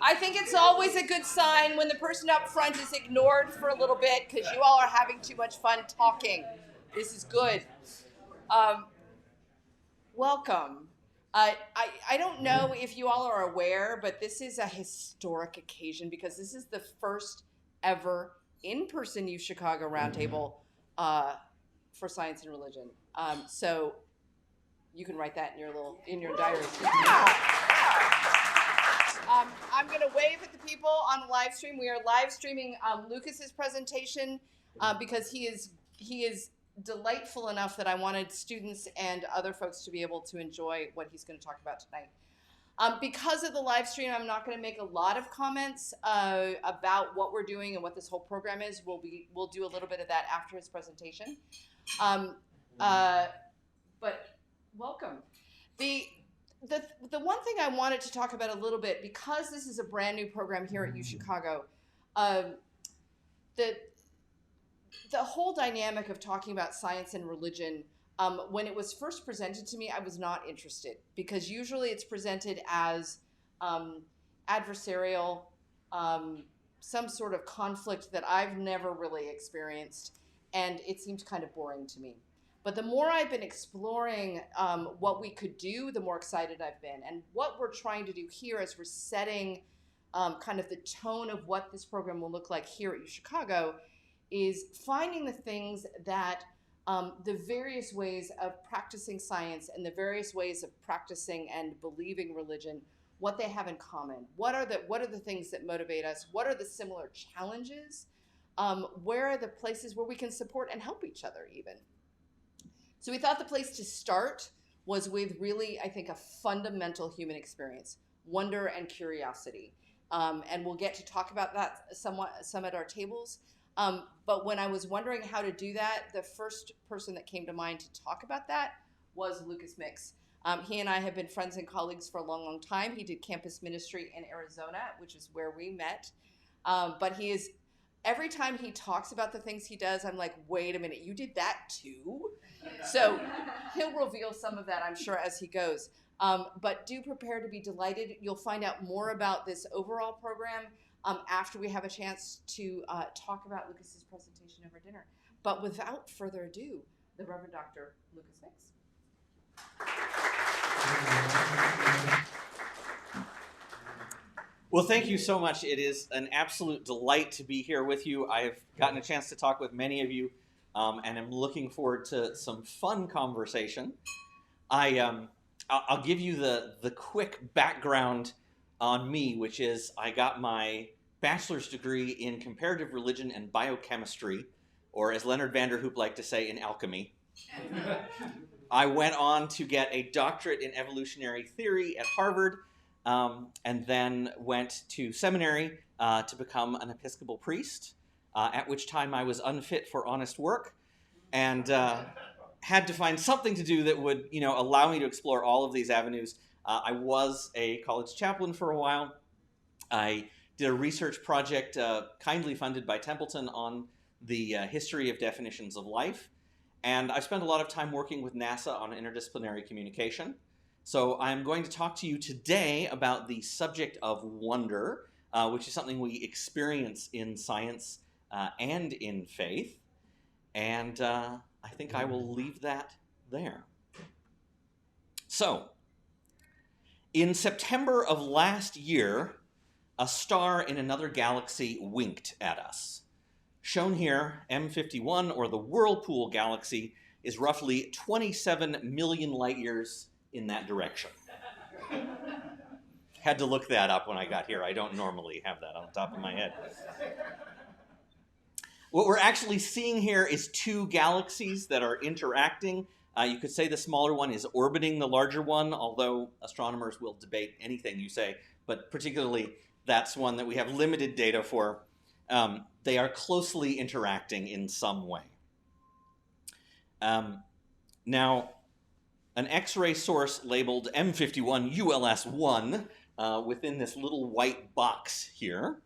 I think it's always a good sign when the person up front is ignored for a little bit because you all are having too much fun talking. This is good. Welcome. I don't know if you all are aware, but this is a historic occasion because this is the first ever in-person U Chicago Roundtable for Science and Religion. So you can write that in your diary. Yeah. I'm going to wave at the people on the live stream. We are live streaming Lucas's presentation because he is delightful enough that I wanted students and other folks to be able to enjoy what he's going to talk about tonight. Because of the live stream, I'm not going to make a lot of comments about what we're doing and what this whole program is. We'll do a little bit of that after his presentation. But welcome. The one thing I wanted to talk about a little bit, because this is a brand new program here at U Chicago, the whole dynamic of talking about science and religion, when it was first presented to me, I was not interested, because usually it's presented as adversarial, some sort of conflict that I've never really experienced, and it seemed kind of boring to me. But the more I've been exploring what we could do, the more excited I've been. And what we're trying to do here as we're setting kind of the tone of what this program will look like here at U Chicago is finding the things that the various ways of practicing science and the various ways of practicing and believing religion, what they have in common. What are the things that motivate us? What are the similar challenges? Where are the places where we can support and help each other even? So we thought the place to start was with really, I think, a fundamental human experience, wonder and curiosity. And we'll get to talk about that some at our tables. But when I was wondering how to do that, the first person that came to mind to talk about that was Lucas Mix. He and I have been friends and colleagues for a long, long time. He did campus ministry in Arizona, which is where we met. But he is, every time he talks about the things he does, I'm like, wait a minute, you did that too? So he'll reveal some of that, I'm sure, as he goes. But do prepare to be delighted. You'll find out more about this overall program after we have a chance to talk about Lucas's presentation over dinner. But without further ado, the Reverend Dr. Lucas Mix. Well, thank you so much. It is an absolute delight to be here with you. I've gotten a chance to talk with many of you, and I'm looking forward to some fun conversation. I'll give you the quick background on me, which is I got my bachelor's degree in comparative religion and biochemistry, or as Leonard Vanderhoop liked to say, in alchemy. I went on to get a doctorate in evolutionary theory at Harvard, and then went to seminary to become an Episcopal priest, at which time I was unfit for honest work, and had to find something to do that would, allow me to explore all of these avenues. I was a college chaplain for a while. I did a research project kindly funded by Templeton on the history of definitions of life. And I've spent a lot of time working with NASA on interdisciplinary communication. So I'm going to talk to you today about the subject of wonder, which is something we experience in science and in faith. And I think I will leave that there. So, in September of last year, a star in another galaxy winked at us. Shown here, M51, or the Whirlpool Galaxy, is roughly 27 million light years in that direction. Had to look that up when I got here. I don't normally have that on the top of my head. What we're actually seeing here is two galaxies that are interacting. You could say the smaller one is orbiting the larger one, although astronomers will debate anything you say, but particularly that's one that we have limited data for. They are closely interacting in some way. Now, an X-ray source labeled M51 ULS1 within this little white box here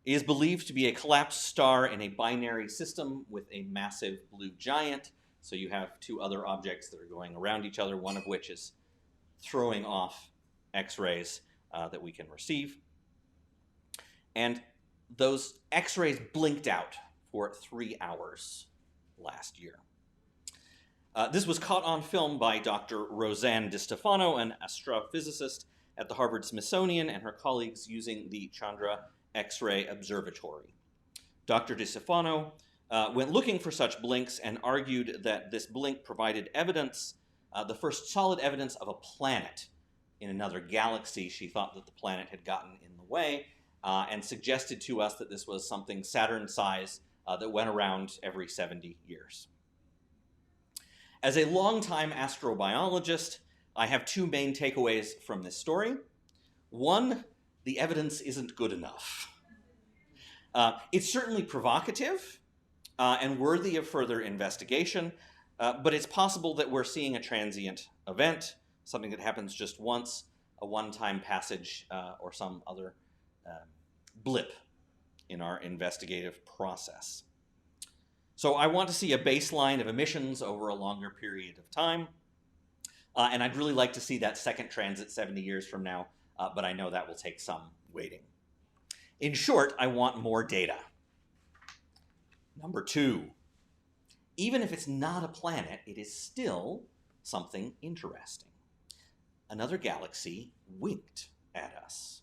is believed to be a collapsed star in a binary system with a massive blue giant. So you have two other objects that are going around each other, one of which is throwing off X-rays that we can receive. And those X-rays blinked out for 3 hours last year. This was caught on film by Dr. Rosanne DiStefano, an astrophysicist at the Harvard Smithsonian, and her colleagues using the Chandra X-ray Observatory. Dr. DiStefano went looking for such blinks and argued that this blink provided evidence, the first solid evidence of a planet in another galaxy. She thought that the planet had gotten in the way and suggested to us that this was something Saturn-size that went around every 70 years. As a longtime astrobiologist, I have two main takeaways from this story. One, the evidence isn't good enough. It's certainly provocative and worthy of further investigation, but it's possible that we're seeing a transient event, something that happens just once, a one-time passage, or some other blip in our investigative process. So I want to see a baseline of emissions over a longer period of time, and I'd really like to see that second transit 70 years from now, but I know that will take some waiting. In short, I want more data. Number two, even if it's not a planet, it is still something interesting. Another galaxy winked at us.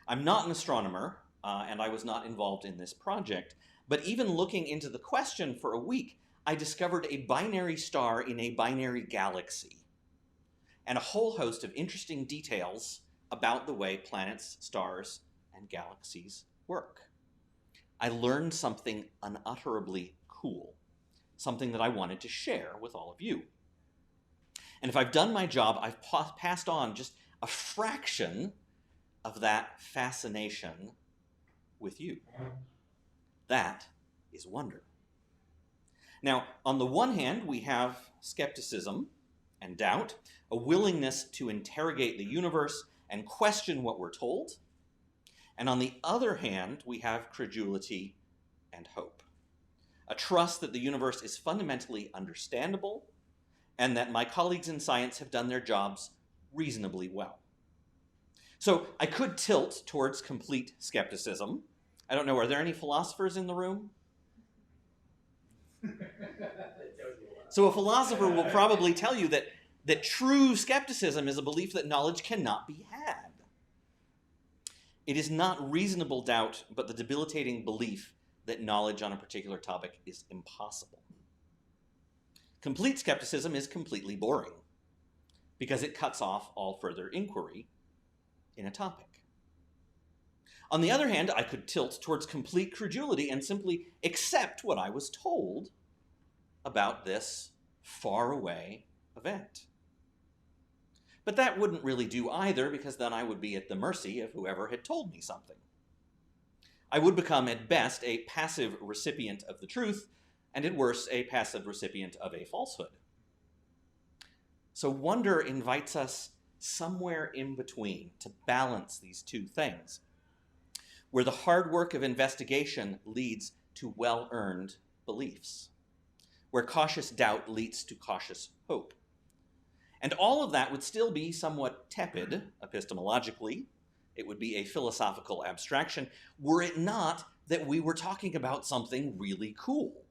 I'm not an astronomer, and I was not involved in this project, but even looking into the question for a week, I discovered a binary star in a binary galaxy, and a whole host of interesting details about the way planets, stars, and galaxies work. I learned something unutterably cool, something that I wanted to share with all of you. And if I've done my job, I've passed on just a fraction of that fascination with you. That is wonder. Now, on the one hand, we have skepticism and doubt, a willingness to interrogate the universe and question what we're told. And on the other hand, we have credulity and hope, a trust that the universe is fundamentally understandable and that my colleagues in science have done their jobs reasonably well. So I could tilt towards complete skepticism. I don't know, are there any philosophers in the room? So a philosopher will probably tell you that true skepticism is a belief that knowledge cannot be had. It is not reasonable doubt, but the debilitating belief that knowledge on a particular topic is impossible. Complete skepticism is completely boring because it cuts off all further inquiry in a topic. On the other hand, I could tilt towards complete credulity and simply accept what I was told about this faraway event. But that wouldn't really do either, because then I would be at the mercy of whoever had told me something. I would become, at best, a passive recipient of the truth, and at worst, a passive recipient of a falsehood. So wonder invites us somewhere in between to balance these two things, where the hard work of investigation leads to well-earned beliefs, where cautious doubt leads to cautious hope. And all of that would still be somewhat tepid epistemologically. It would be a philosophical abstraction, were it not that we were talking about something really cool.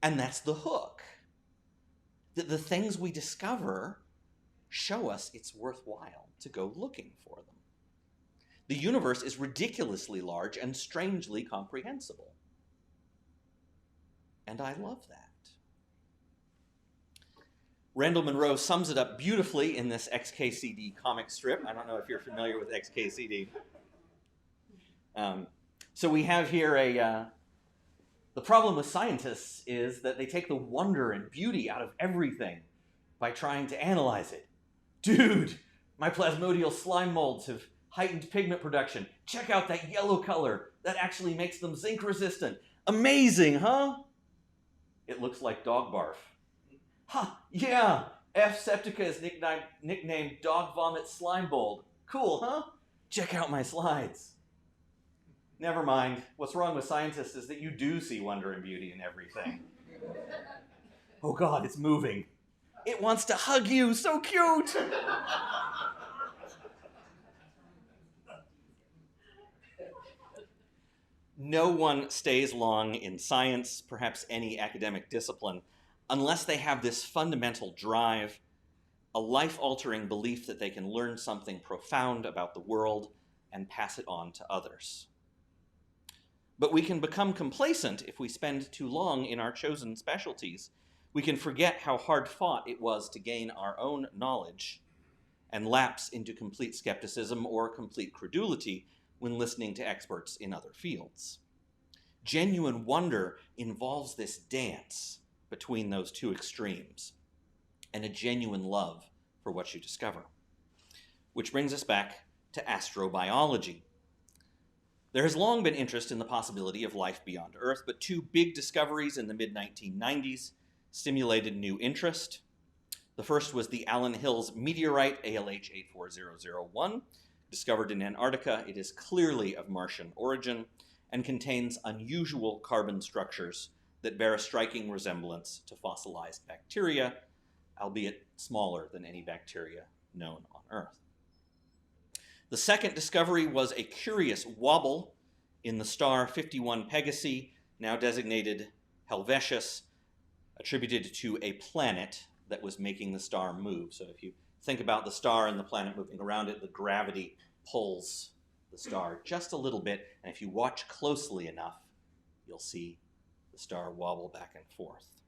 And that's the hook. That the things we discover show us it's worthwhile to go looking for them. The universe is ridiculously large and strangely comprehensible. And I love that. Randall Munroe sums it up beautifully in this XKCD comic strip. I don't know if you're familiar with XKCD. So we have here the problem with scientists is that they take the wonder and beauty out of everything by trying to analyze it. Dude, my plasmodial slime molds have heightened pigment production. Check out that yellow color. That actually makes them zinc resistant. Amazing, huh? It looks like dog barf. Huh, yeah, F. septica is nicknamed Dog Vomit Slime Mold. Cool, huh? Check out my slides. Never mind. What's wrong with scientists is that you do see wonder and beauty in everything. Oh God, it's moving. It wants to hug you, so cute! No one stays long in science, perhaps any academic discipline, unless they have this fundamental drive, a life-altering belief that they can learn something profound about the world and pass it on to others. But we can become complacent if we spend too long in our chosen specialties. We can forget how hard-fought it was to gain our own knowledge and lapse into complete skepticism or complete credulity when listening to experts in other fields. Genuine wonder involves this dance between those two extremes and a genuine love for what you discover. Which brings us back to astrobiology. There has long been interest in the possibility of life beyond Earth, but two big discoveries in the mid-1990s stimulated new interest. The first was the Allen Hills meteorite, ALH 84001. Discovered in Antarctica, it is clearly of Martian origin and contains unusual carbon structures that bear a striking resemblance to fossilized bacteria, albeit smaller than any bacteria known on Earth. The second discovery was a curious wobble in the star 51 Pegasi, now designated Helvetius, attributed to a planet that was making the star move. So if you think about the star and the planet moving around it, the gravity pulls the star just a little bit, and if you watch closely enough, you'll see the star wobble back and forth.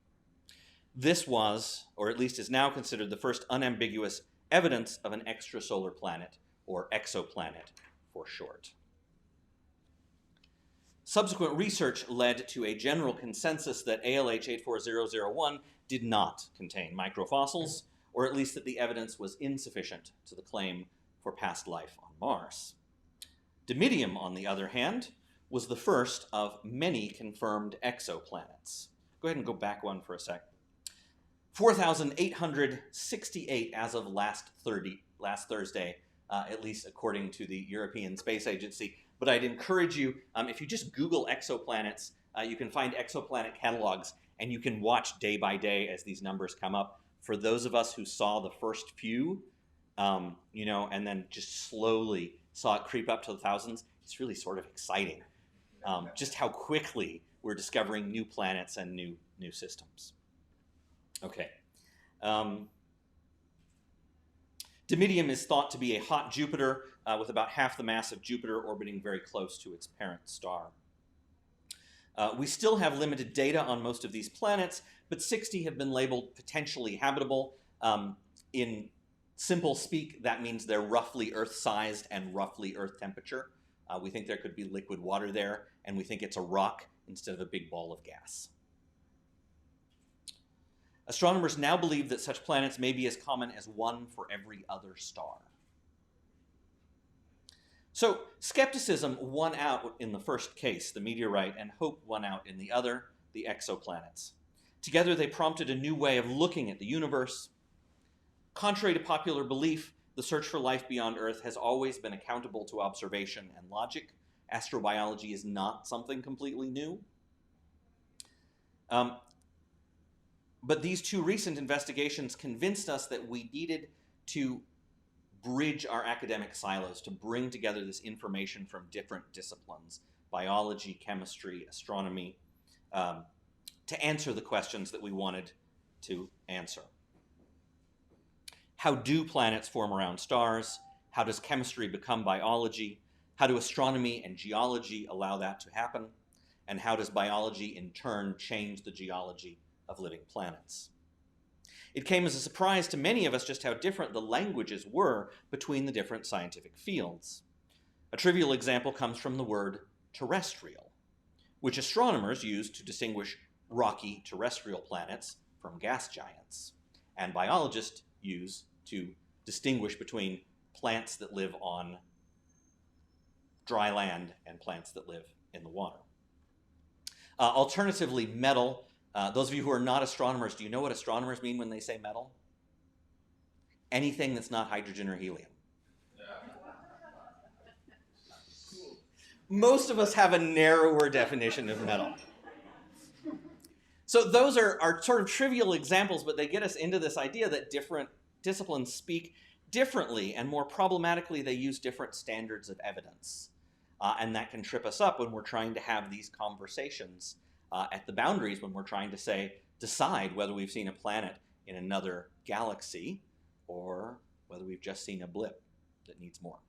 This was, or at least is now considered, the first unambiguous evidence of an extrasolar planet, or exoplanet for short. Subsequent research led to a general consensus that ALH 84001 did not contain microfossils, or at least that the evidence was insufficient to the claim for past life on Mars. Dimidium, on the other hand, was the first of many confirmed exoplanets. Go ahead and go back one for a sec. 4,868 as of last Thursday, at least according to the European Space Agency. But I'd encourage you, if you just Google exoplanets, you can find exoplanet catalogs, and you can watch day by day as these numbers come up. For those of us who saw the first few, and then just slowly saw it creep up to the thousands, it's really sort of exciting. Just how quickly we're discovering new planets and new systems. Okay. Dimidium is thought to be a hot Jupiter with about half the mass of Jupiter orbiting very close to its parent star. We still have limited data on most of these planets, but 60 have been labeled potentially habitable. In simple speak, that means they're roughly Earth-sized and roughly Earth temperature. We think there could be liquid water there, and we think it's a rock instead of a big ball of gas. Astronomers now believe that such planets may be as common as one for every other star. So skepticism won out in the first case, the meteorite, and hope won out in the other, the exoplanets. Together they prompted a new way of looking at the universe. Contrary to popular belief, the search for life beyond Earth has always been accountable to observation and logic. Astrobiology is not something completely new. But these two recent investigations convinced us that we needed to bridge our academic silos, to bring together this information from different disciplines, biology, chemistry, astronomy, to answer the questions that we wanted to answer. How do planets form around stars? How does chemistry become biology? How do astronomy and geology allow that to happen? And how does biology in turn change the geology of living planets? It came as a surprise to many of us just how different the languages were between the different scientific fields. A trivial example comes from the word terrestrial, which astronomers use to distinguish rocky terrestrial planets from gas giants, and biologists use to distinguish between plants that live on dry land and plants that live in the water. Alternatively, metal. Those of you who are not astronomers, do you know what astronomers mean when they say metal? Anything that's not hydrogen or helium. Most of us have a narrower definition of metal. So those are sort of trivial examples, but they get us into this idea that different disciplines speak differently, and more problematically, they use different standards of evidence. And that can trip us up when we're trying to have these conversations at the boundaries, when we're trying to decide whether we've seen a planet in another galaxy or whether we've just seen a blip that needs more.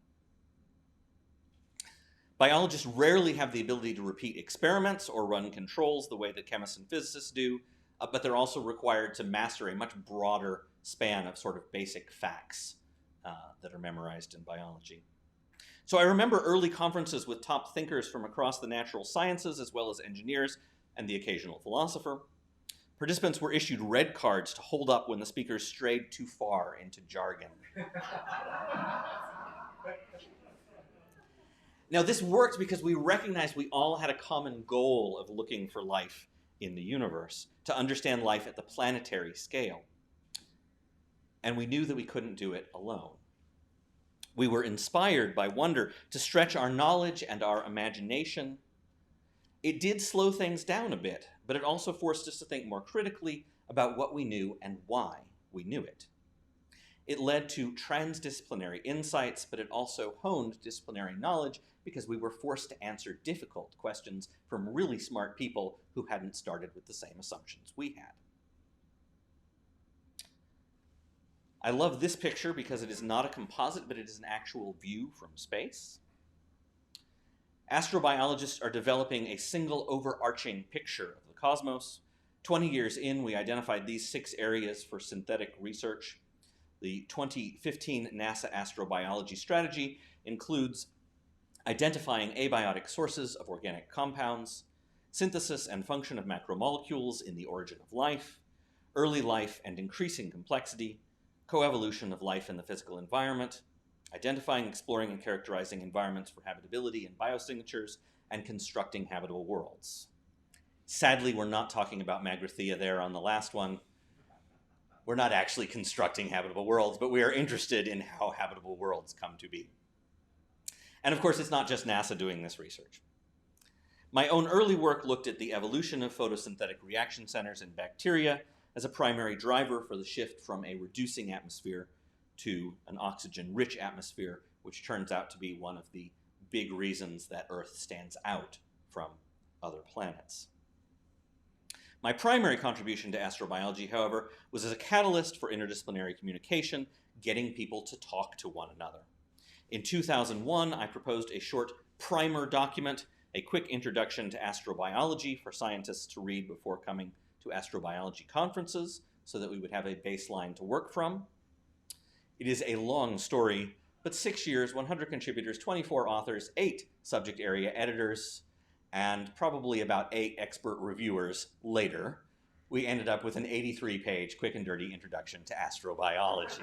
Biologists rarely have the ability to repeat experiments or run controls the way that chemists and physicists do, but they're also required to master a much broader span of sort of basic facts that are memorized in biology. So I remember early conferences with top thinkers from across the natural sciences, as well as engineers and the occasional philosopher. Participants were issued red cards to hold up when the speakers strayed too far into jargon. Now, this worked because we recognized we all had a common goal of looking for life in the universe, to understand life at the planetary scale. And we knew that we couldn't do it alone. We were inspired by wonder to stretch our knowledge and our imagination. It did slow things down a bit, but it also forced us to think more critically about what we knew and why we knew it. It led to transdisciplinary insights, but it also honed disciplinary knowledge because we were forced to answer difficult questions from really smart people who hadn't started with the same assumptions we had. I love this picture because it is not a composite, but it is an actual view from space. Astrobiologists are developing a single overarching picture of the cosmos. 20 years in, we identified these 6 areas for synthetic research. The 2015 NASA astrobiology strategy includes identifying abiotic sources of organic compounds, synthesis and function of macromolecules in the origin of life, early life and increasing complexity, coevolution of life in the physical environment, identifying, exploring, and characterizing environments for habitability and biosignatures, and constructing habitable worlds. Sadly, we're not talking about Magrathea there on the last one. We're not actually constructing habitable worlds, but we are interested in how habitable worlds come to be. And of course, it's not just NASA doing this research. My own early work looked at the evolution of photosynthetic reaction centers in bacteria as a primary driver for the shift from a reducing atmosphere to an oxygen-rich atmosphere, which turns out to be one of the big reasons that Earth stands out from other planets. My primary contribution to astrobiology, however, was as a catalyst for interdisciplinary communication, getting people to talk to one another. In 2001, I proposed a short primer document, a quick introduction to astrobiology for scientists to read before coming to astrobiology conferences, so that we would have a baseline to work from. It is a long story, but 6 years, 100 contributors, 24 authors, 8 subject area editors, and probably about 8 expert reviewers later, we ended up with an 83-page quick and dirty introduction to astrobiology.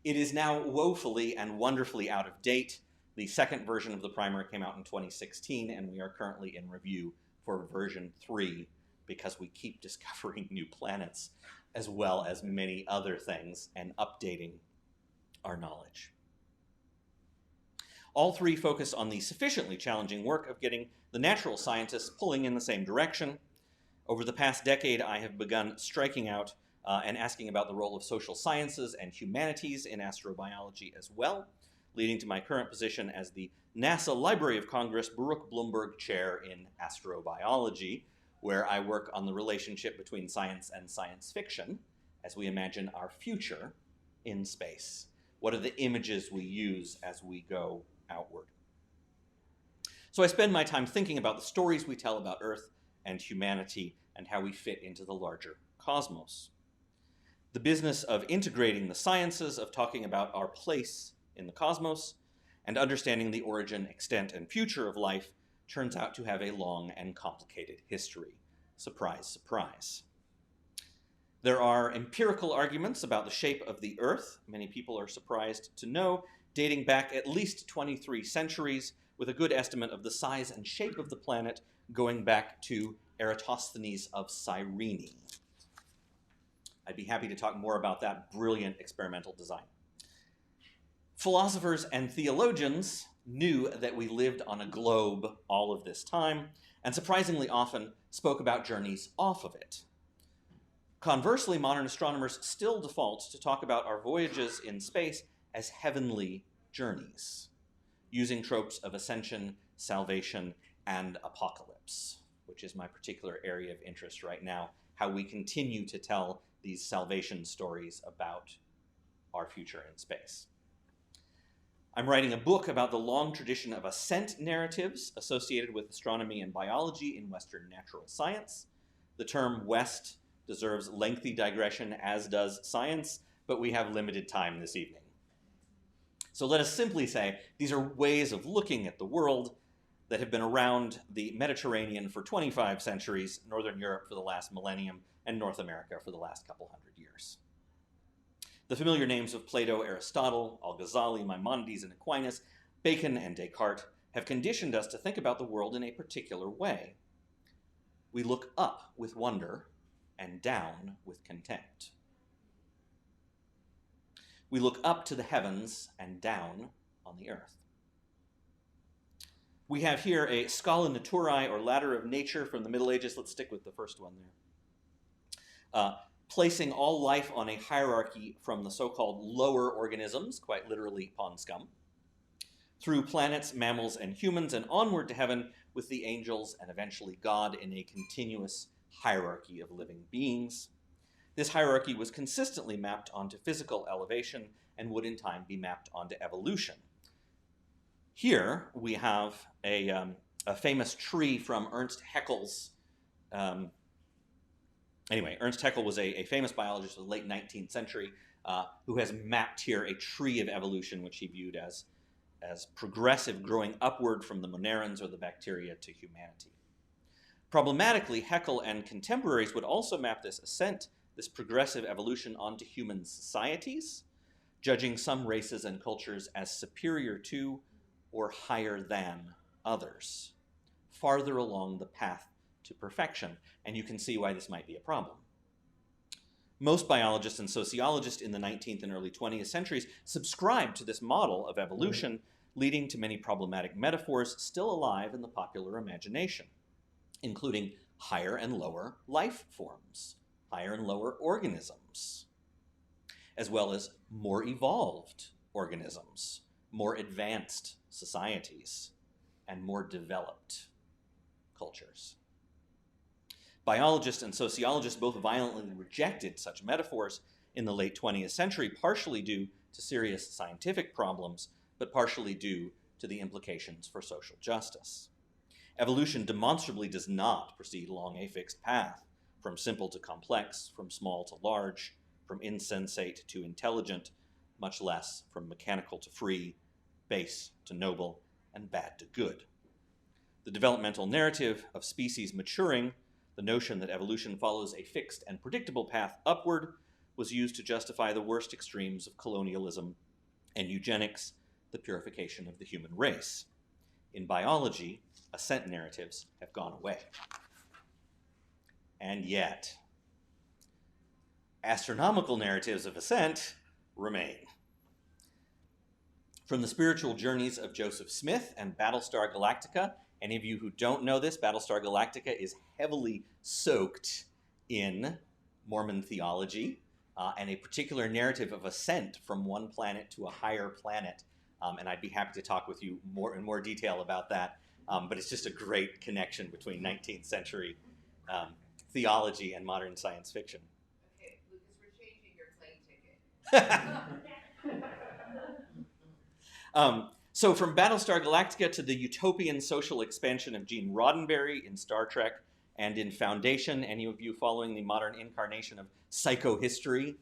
It is now woefully and wonderfully out of date. The second version of the primer came out in 2016, and we are currently in review for version 3 because we keep discovering new planets as well as many other things and updating our knowledge. All three focus on the sufficiently challenging work of getting the natural scientists pulling in the same direction. Over the past decade, I have begun striking out and asking about the role of social sciences and humanities in astrobiology as well, leading to my current position as the NASA Library of Congress Baruch Blumberg Chair in Astrobiology, where I work on the relationship between science and science fiction as we imagine our future in space. What are the images we use as we go outward? So I spend my time thinking about the stories we tell about Earth and humanity and how we fit into the larger cosmos. The business of integrating the sciences, of talking about our place in the cosmos, and understanding the origin, extent, and future of life turns out to have a long and complicated history. Surprise, surprise. There are empirical arguments about the shape of the Earth, many people are surprised to know, dating back at least 23 centuries, with a good estimate of the size and shape of the planet going back to Eratosthenes of Cyrene. I'd be happy to talk more about that brilliant experimental design. Philosophers and theologians knew that we lived on a globe all of this time, and surprisingly often spoke about journeys off of it. Conversely, modern astronomers still default to talk about our voyages in space as heavenly journeys, using tropes of ascension, salvation, and apocalypse, which is my particular area of interest right now, how we continue to tell these salvation stories about our future in space. I'm writing a book about the long tradition of ascent narratives associated with astronomy and biology in Western natural science. The term West deserves lengthy digression, as does science, but we have limited time this evening. So let us simply say these are ways of looking at the world that have been around the Mediterranean for 25 centuries, Northern Europe for the last millennium, and North America for the last couple hundred years. The familiar names of Plato, Aristotle, Al-Ghazali, Maimonides, and Aquinas, Bacon, and Descartes have conditioned us to think about the world in a particular way. We look up with wonder and down with contempt. We look up to the heavens and down on the earth. We have here a Scala Naturae, or ladder of nature from the Middle Ages. Let's stick with the first one there. Placing all life on a hierarchy from the so-called lower organisms, quite literally pond scum, through planets, mammals, and humans, and onward to heaven with the angels and eventually God in a continuous hierarchy of living beings. This hierarchy was consistently mapped onto physical elevation and would in time be mapped onto evolution. Here we have a famous tree from Ernst Haeckel's. Ernst Teckel was a famous biologist of the late 19th century who has mapped here a tree of evolution, which he viewed as progressive, growing upward from the monarans or the bacteria to humanity. Problematically, Haeckel and contemporaries would also map this ascent, this progressive evolution, onto human societies, judging some races and cultures as superior to or higher than others, farther along the path to perfection, and you can see why this might be a problem. Most biologists and sociologists in the 19th and early 20th centuries subscribed to this model of evolution, leading to many problematic metaphors still alive in the popular imagination, including higher and lower life forms, higher and lower organisms, as well as more evolved organisms, more advanced societies, and more developed cultures. Biologists and sociologists both violently rejected such metaphors in the late 20th century, partially due to serious scientific problems, but partially due to the implications for social justice. Evolution demonstrably does not proceed along a fixed path, from simple to complex, from small to large, from insensate to intelligent, much less from mechanical to free, base to noble, and bad to good. The developmental narrative of species maturing, the notion that evolution follows a fixed and predictable path upward, was used to justify the worst extremes of colonialism and eugenics, the purification of the human race. In biology, ascent narratives have gone away. And yet, astronomical narratives of ascent remain. From the spiritual journeys of Joseph Smith and Battlestar Galactica, any of you who don't know this, Battlestar Galactica is heavily soaked in Mormon theology and a particular narrative of ascent from one planet to a higher planet. And I'd be happy to talk with you in more detail about that. But it's just a great connection between 19th century theology and modern science fiction. Okay, Lucas, we're changing your plane ticket. So from Battlestar Galactica to the utopian social expansion of Gene Roddenberry in Star Trek and in Foundation, any of you following the modern incarnation of psychohistory,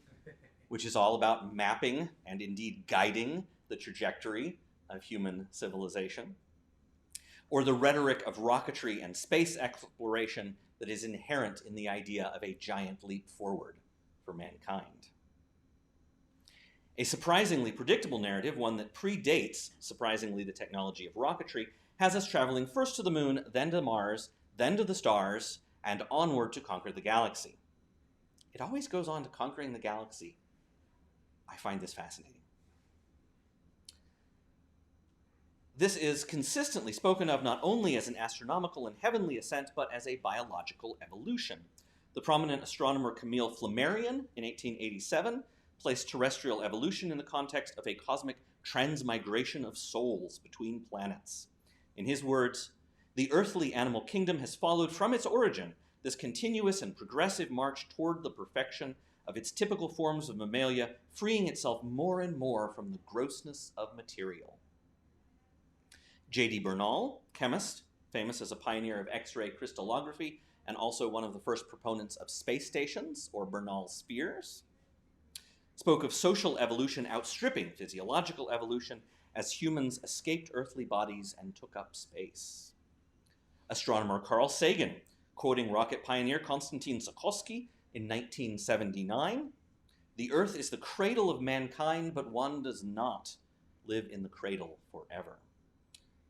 which is all about mapping and indeed guiding the trajectory of human civilization, or the rhetoric of rocketry and space exploration that is inherent in the idea of a giant leap forward for mankind. A surprisingly predictable narrative, one that predates, surprisingly, the technology of rocketry, has us traveling first to the moon, then to Mars, then to the stars, and onward to conquer the galaxy. It always goes on to conquering the galaxy. I find this fascinating. This is consistently spoken of not only as an astronomical and heavenly ascent, but as a biological evolution. The prominent astronomer Camille Flammarion in 1887 placed terrestrial evolution in the context of a cosmic transmigration of souls between planets. In his words, "The earthly animal kingdom has followed from its origin this continuous and progressive march toward the perfection of its typical forms of mammalia, freeing itself more and more from the grossness of material." J.D. Bernal, chemist, famous as a pioneer of X-ray crystallography and also one of the first proponents of space stations, or Bernal spheres, spoke of social evolution outstripping physiological evolution as humans escaped earthly bodies and took up space. Astronomer Carl Sagan, quoting rocket pioneer Konstantin Tsiolkovsky in 1979, "The Earth is the cradle of mankind, but one does not live in the cradle forever."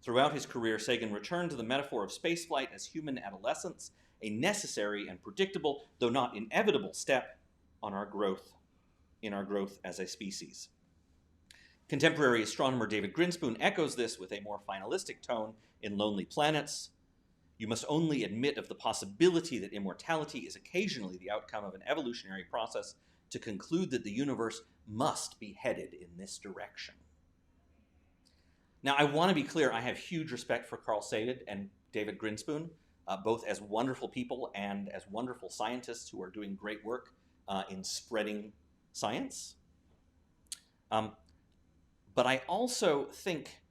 Throughout his career, Sagan returned to the metaphor of spaceflight as human adolescence, a necessary and predictable, though not inevitable, step in our growth as a species. Contemporary astronomer David Grinspoon echoes this with a more finalistic tone in Lonely Planets. "You must only admit of the possibility that immortality is occasionally the outcome of an evolutionary process to conclude that the universe must be headed in this direction." Now, I want to be clear, I have huge respect for Carl Sagan and David Grinspoon, both as wonderful people and as wonderful scientists who are doing great work in spreading science. But I also think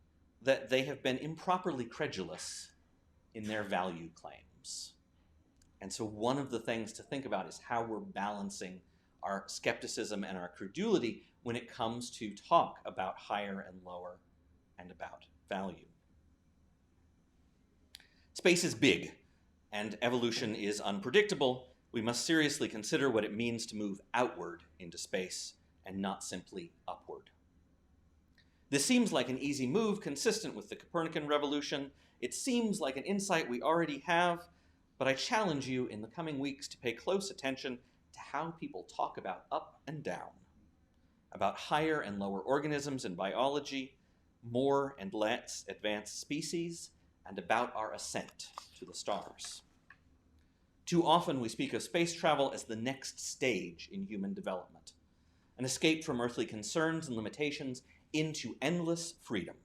that they have been improperly credulous in their value claims. And so one of the things to think about is how we're balancing our skepticism and our credulity when it comes to talk about higher and lower and about value. Space is big, and evolution is unpredictable. We must seriously consider what it means to move outward into space and not simply upward. This seems like an easy move consistent with the Copernican revolution. It seems like an insight we already have, but I challenge you in the coming weeks to pay close attention to how people talk about up and down, about higher and lower organisms in biology, more and less advanced species, and about our ascent to the stars. Too often we speak of space travel as the next stage in human development, an escape from earthly concerns and limitations into endless freedom.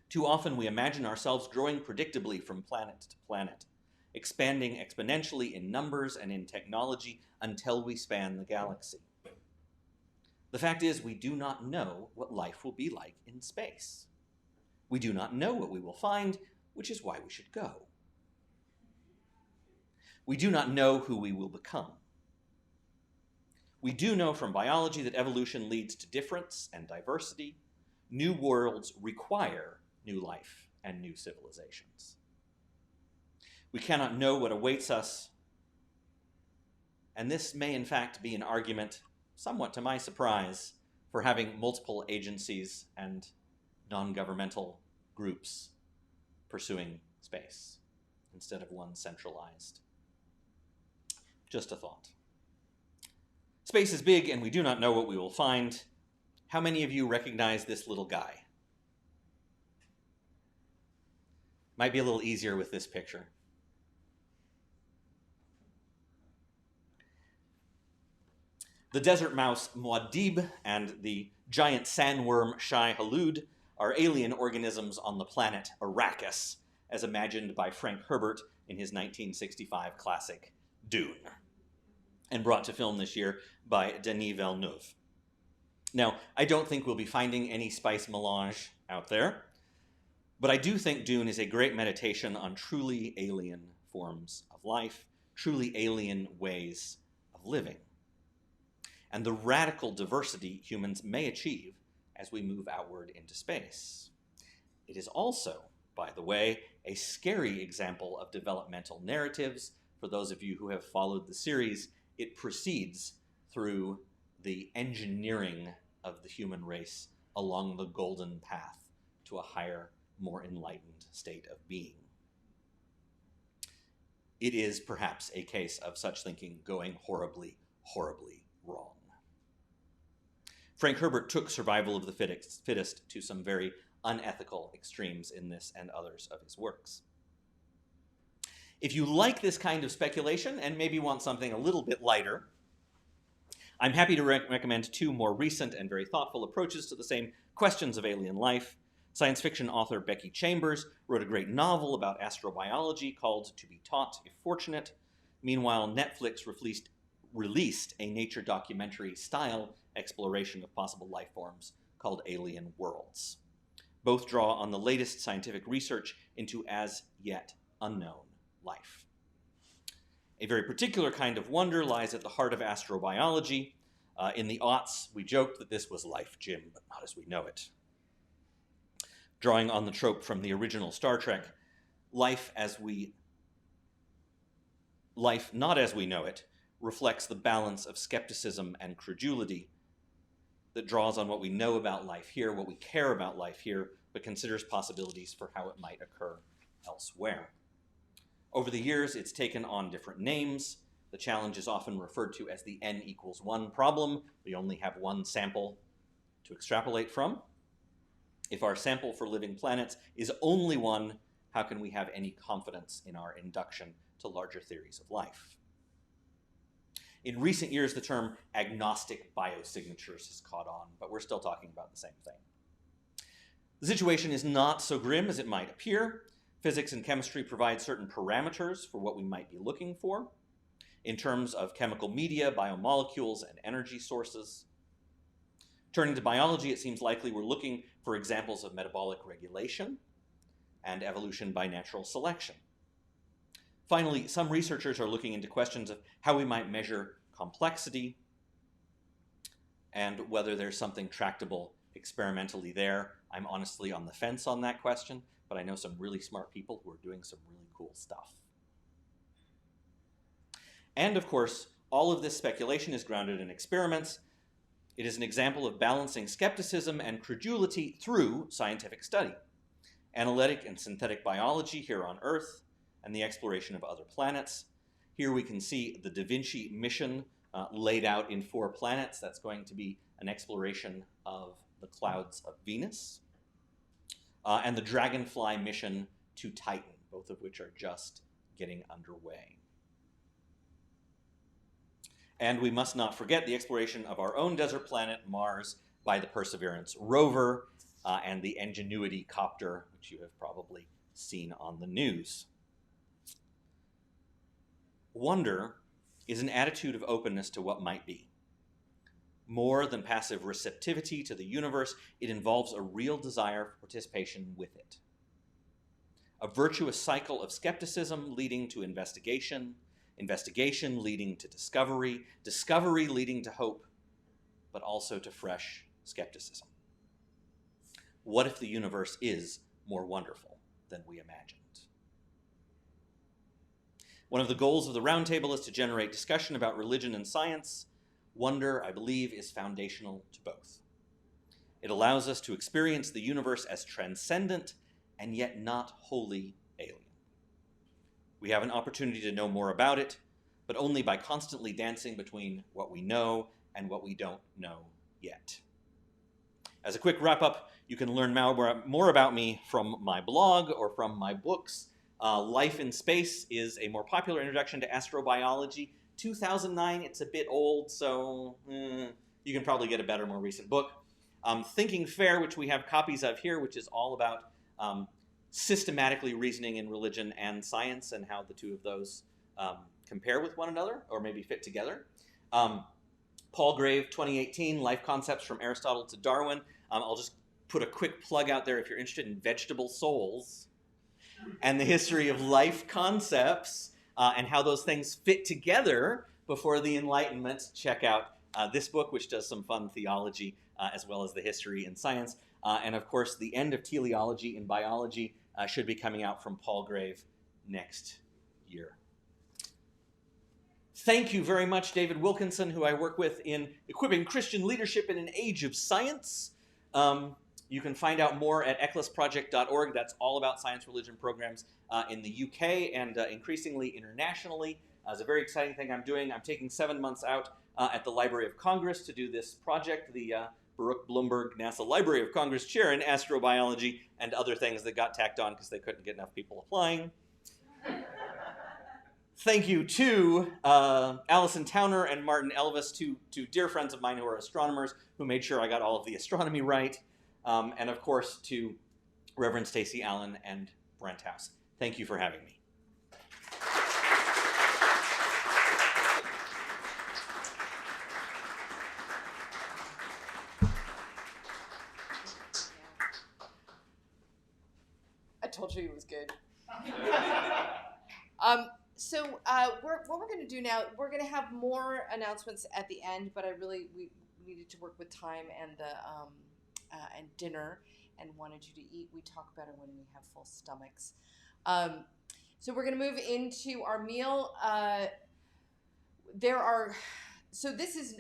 Too often we imagine ourselves growing predictably from planet to planet, expanding exponentially in numbers and in technology until we span the galaxy. The fact is, we do not know what life will be like in space. We do not know what we will find, which is why we should go. We do not know who we will become. We do know from biology that evolution leads to difference and diversity. New worlds require new life and new civilizations. We cannot know what awaits us, And this may in fact be an argument, somewhat to my surprise, for having multiple agencies and non-governmental groups pursuing space instead of one centralized. Just a thought. Space is big and we do not know what we will find. How many of you recognize this little guy? Might be a little easier with this picture. The desert mouse Muad'Dib and the giant sandworm Shai-Hulud are alien organisms on the planet Arrakis, as imagined by Frank Herbert in his 1965 classic Dune, and brought to film this year by Denis Villeneuve. Now, I don't think we'll be finding any spice melange out there, but I do think Dune is a great meditation on truly alien forms of life, truly alien ways of living, and the radical diversity humans may achieve as we move outward into space. It is also, by the way, a scary example of developmental narratives. For those of you who have followed the series, it proceeds through the engineering of the human race along the golden path to a higher, more enlightened state of being. It is perhaps a case of such thinking going horribly, horribly wrong. Frank Herbert took survival of the fittest to some very unethical extremes in this and others of his works. If you like this kind of speculation and maybe want something a little bit lighter, I'm happy to recommend two more recent and very thoughtful approaches to the same questions of alien life. Science fiction author Becky Chambers wrote a great novel about astrobiology called To Be Taught If Fortunate. Meanwhile, Netflix released a nature documentary style exploration of possible life forms called Alien Worlds. Both draw on the latest scientific research into as yet unknown life. A very particular kind of wonder lies at the heart of astrobiology. In the aughts, we joked that this was life, Jim, but not as we know it. Drawing on the trope from the original Star Trek, life not as we know it, reflects the balance of skepticism and credulity that draws on what we know about life here, what we care about life here, but considers possibilities for how it might occur elsewhere. Over the years, it's taken on different names. The challenge is often referred to as the n=1 problem. We only have one sample to extrapolate from. If our sample for living planets is only one, how can we have any confidence in our induction to larger theories of life? In recent years, the term agnostic biosignatures has caught on, but we're still talking about the same thing. The situation is not so grim as it might appear. Physics and chemistry provide certain parameters for what we might be looking for in terms of chemical media, biomolecules, and energy sources. Turning to biology, it seems likely we're looking for examples of metabolic regulation and evolution by natural selection. Finally, some researchers are looking into questions of how we might measure complexity and whether there's something tractable experimentally there. I'm honestly on the fence on that question, but I know some really smart people who are doing some really cool stuff. And of course, all of this speculation is grounded in experiments. It is an example of balancing skepticism and credulity through scientific study, analytic and synthetic biology here on Earth, and the exploration of other planets. Here we can see the Da Vinci mission laid out in 4 planets. That's going to be an exploration of the clouds of Venus, and the Dragonfly mission to Titan, both of which are just getting underway. And we must not forget the exploration of our own desert planet, Mars, by the Perseverance rover and the Ingenuity copter, which you have probably seen on the news. Wonder is an attitude of openness to what might be. More than passive receptivity to the universe, it involves a real desire for participation with it. A virtuous cycle of skepticism leading to investigation, investigation leading to discovery, discovery leading to hope, but also to fresh skepticism. What if the universe is more wonderful than we imagined? One of the goals of the Roundtable is to generate discussion about religion and science. Wonder, I believe, is foundational to both. It allows us to experience the universe as transcendent and yet not wholly alien. We have an opportunity to know more about it, but only by constantly dancing between what we know and what we don't know yet. As a quick wrap-up, you can learn more about me from my blog or from my books. Life in Space is a more popular introduction to astrobiology. 2009, it's a bit old, so you can probably get a better, more recent book. Thinking Fair, which we have copies of here, which is all about systematically reasoning in religion and science and how the two of those compare with one another, or maybe fit together. Palgrave, 2018, Life Concepts from Aristotle to Darwin. I'll just put a quick plug out there if you're interested in vegetable souls and the history of life concepts and how those things fit together before the Enlightenment. Check out this book, which does some fun theology as well as the history in science. And of course, The End of Teleology in Biology should be coming out from Palgrave next year. Thank you very much, David Wilkinson, who I work with in Equipping Christian Leadership in an Age of Science. You can find out more at eclesproject.org. That's all about science religion programs in the UK and increasingly internationally. It's a very exciting thing I'm doing. I'm taking 7 months out at the Library of Congress to do this project, the Baruch Blumberg NASA Library of Congress Chair in Astrobiology, and other things that got tacked on because they couldn't get enough people applying. Thank you to Alison Towner and Martin Elvis, two dear friends of mine who are astronomers, who made sure I got all of the astronomy right. And of course, to Reverend Stacey Allen and Brent House. Thank you for having me. I told you he was good. So what we're going to do now, we're going to have more announcements at the end, but we needed to work with time and and dinner, and wanted you to eat. We talk better when we have full stomachs. So we're going to move into our meal. So this is